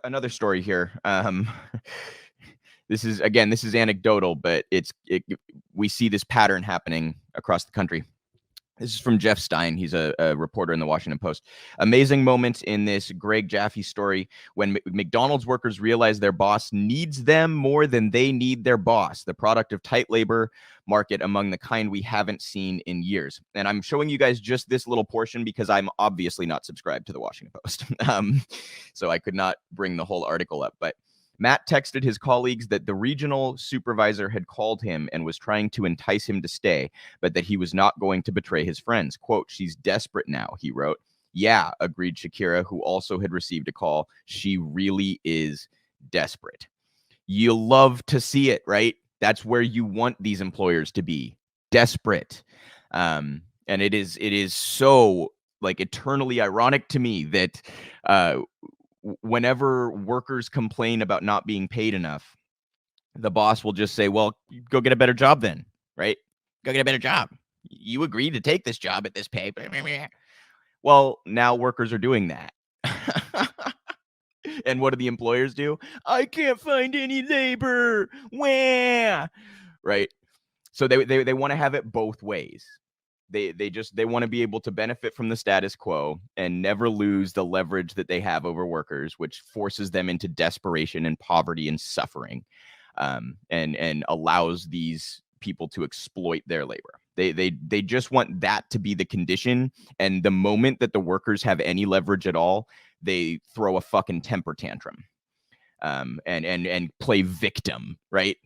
Another story here. This is anecdotal, but we see this pattern happening across the country. This is from Jeff Stein. He's a reporter in the Washington Post. Amazing moment in this Greg Jaffe story when McDonald's workers realize their boss needs them more than they need their boss, the product of tight labor market among the kind we haven't seen in years. And I'm showing you guys just this little portion because I'm obviously not subscribed to the Washington Post. So I could not bring the whole article up. But Matt texted his colleagues that the regional supervisor had called him and was trying to entice him to stay, but that he was not going to betray his friends. Quote, "She's desperate now," he wrote. "Yeah," agreed Shakira, who also had received a call. "She really is desperate." You love to see it, right? That's where you want these employers to be, desperate. And it is so like eternally ironic to me that whenever workers complain about not being paid enough, the boss will just say, well, go get a better job then, right? Go get a better job. You agreed to take this job at this pay. Well, now workers are doing that. And what do the employers do? I can't find any labor. Wah! Right? So they want to have it both ways. They want to be able to benefit from the status quo and never lose the leverage that they have over workers, which forces them into desperation and poverty and suffering, and allows these people to exploit their labor. They just want that to be the condition. And the moment that the workers have any leverage at all, they throw a fucking temper tantrum, and play victim, right?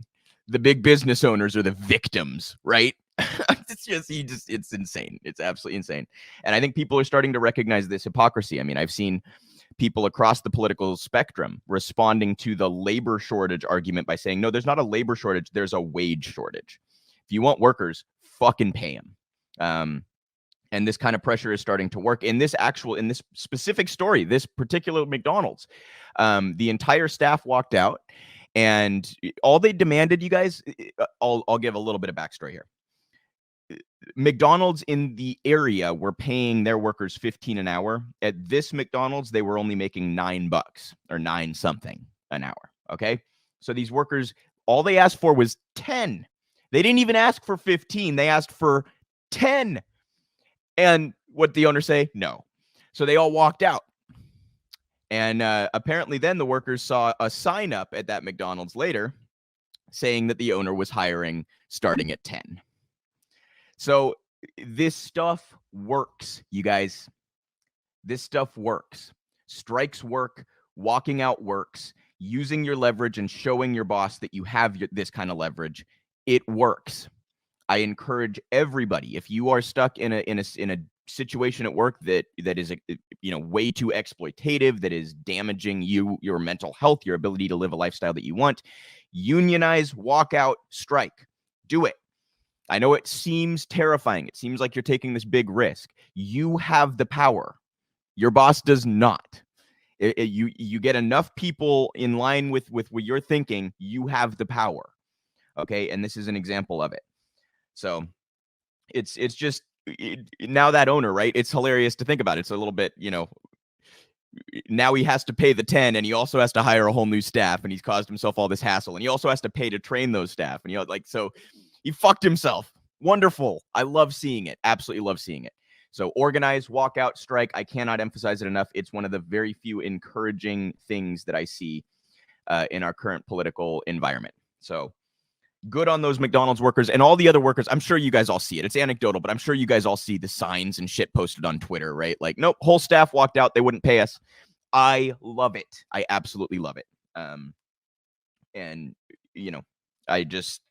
The big business owners are the victims, right? It's insane. It's absolutely insane. And I think people are starting to recognize this hypocrisy. I mean, I've seen people across the political spectrum responding to the labor shortage argument by saying, no, there's not a labor shortage. There's a wage shortage. If you want workers, fucking pay them. And this kind of pressure is starting to work in this specific story, this particular McDonald's. The entire staff walked out, and all they demanded, you guys, I'll give a little bit of backstory here. McDonald's in the area were paying their workers $15 an hour. At this McDonald's, they were only making $9 or 9 something an hour. Okay. So these workers, all they asked for was 10. They didn't even ask for 15. They asked for 10. And what the owner say? No. So they all walked out. And apparently then the workers saw a sign up at that McDonald's later saying that the owner was hiring starting at 10. So this stuff works, you guys. This stuff works. Strikes work. Walking out works. Using your leverage and showing your boss that you have this kind of leverage, it works. I encourage everybody, if you are stuck in a situation at work that is way too exploitative, that is damaging your mental health, your ability to live a lifestyle that you want, unionize, walk out, strike. Do it. I know it seems terrifying. It seems like you're taking this big risk. You have the power. Your boss does not. You get enough people in line with what you're thinking, you have the power. Okay, and this is an example of it. So it's just now that owner, right? It's hilarious to think about. It's a little bit, now he has to pay the 10, and he also has to hire a whole new staff, and he's caused himself all this hassle, and he also has to pay to train those staff, and so he fucked himself. Wonderful. I love seeing it. Absolutely love seeing it. So organize, walk out, strike. I cannot emphasize it enough. It's one of the very few encouraging things that I see in our current political environment. So good on those McDonald's workers and all the other workers. I'm sure you guys all see it. It's anecdotal, but I'm sure you guys all see the signs and shit posted on Twitter, right? Like, nope, whole staff walked out. They wouldn't pay us. I love it. I absolutely love it. And, I just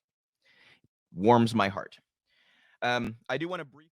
warms my heart. I do want to briefly